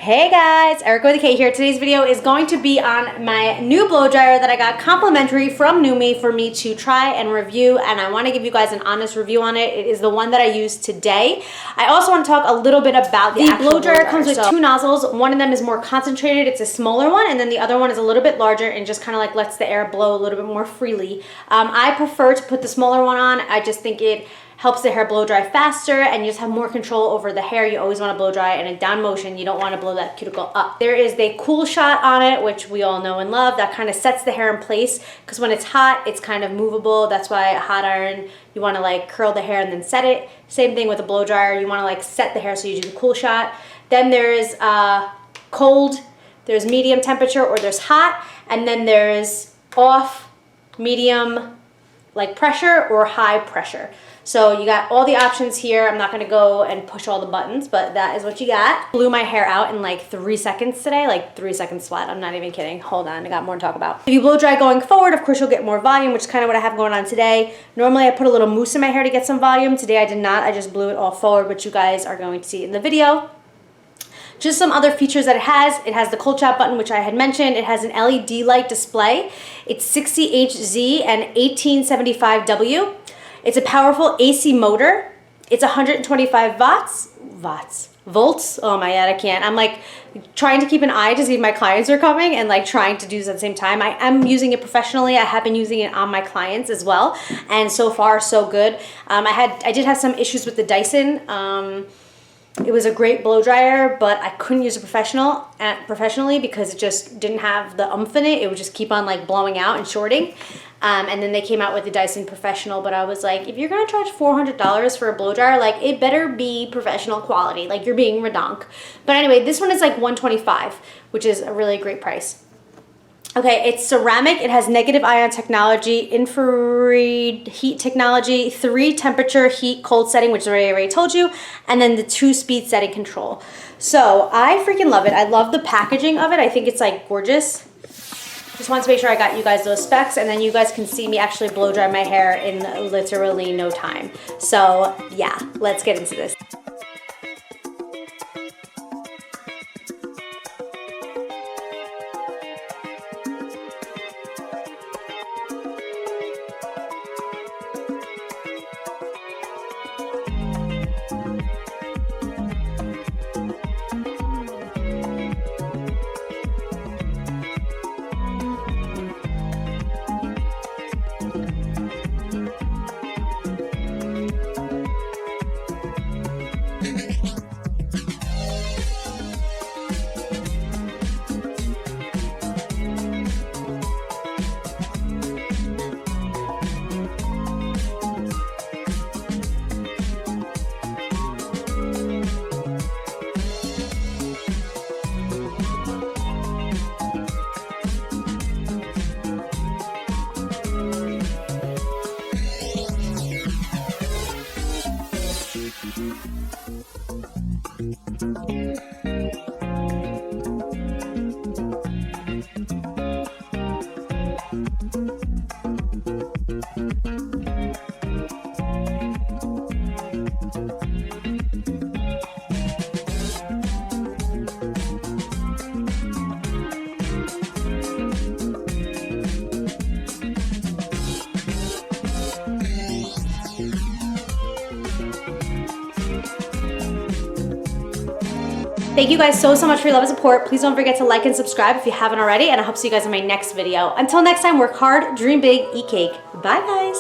Hey guys, Erica with a K here. Today's video is going to be on my new blow dryer that I got complimentary from NuMe for me to try and review, and I want to give you guys an honest review on it. It is the one that I used today. I also want to talk a little bit about the blow dryer. Comes with two nozzles. One of them is more concentrated, it's a smaller one, and then the other one is a little bit larger and just kind of like lets the air blow a little bit more freely. I prefer to put the smaller one on. I just think it helps the hair blow dry faster and you just have more control over the hair. You always want to blow dry in a down motion. You don't want to blow that cuticle up. There is the cool shot on it, which we all know and love. That kind of sets the hair in place because when it's hot, it's kind of movable. That's why a hot iron, you want to like curl the hair and then set it. Same thing with a blow dryer. You want to like set the hair, so you do the cool shot. Then there's cold, there's medium temperature, or there's hot, and then there's off, medium, like pressure, or high pressure. So you got all the options here. I'm not gonna go and push all the buttons, but that is what you got. Blew my hair out in like 3 seconds today, like 3 seconds flat. I'm not even kidding. Hold on, I got more to talk about. If you blow dry going forward, of course you'll get more volume, which is kind of what I have going on today. Normally I put a little mousse in my hair to get some volume. Today I did not, I just blew it all forward, which you guys are going to see in the video. Just some other features that it has the cold shot button, which I had mentioned. It has an LED light display. It's 60Hz and 1875W. It's a powerful AC motor. It's 125 volts. Oh my God, I can't. I'm like trying to keep an eye to see if my clients are coming and like trying to do this at the same time. I am using it professionally. I have been using it on my clients as well. And so far, so good. I did have some issues with the Dyson. It was a great blow dryer, but I couldn't use it professionally because it just didn't have the oomph in it. It would just keep on like blowing out and shorting. And then they came out with the Dyson Professional, but I was like, if you're gonna charge $400 for a blow dryer, like it better be professional quality, like you're being redonk. But anyway, this one is like $125, which is a really great price. Okay, it's ceramic. It has negative ion technology, infrared heat technology, 3 temperature heat cold setting, which I already told you, and then the 2 speed setting control. So I freaking love it. I love the packaging of it. I think it's like gorgeous. Just wanted to make sure I got you guys those specs, and then you guys can see me actually blow dry my hair in literally no time. So yeah, let's get into this. Thank you guys so much for your love and support. Please don't forget to like and subscribe if you haven't already, and I hope to see you guys in my next video. Until next time, work hard, dream big, eat cake. Bye guys.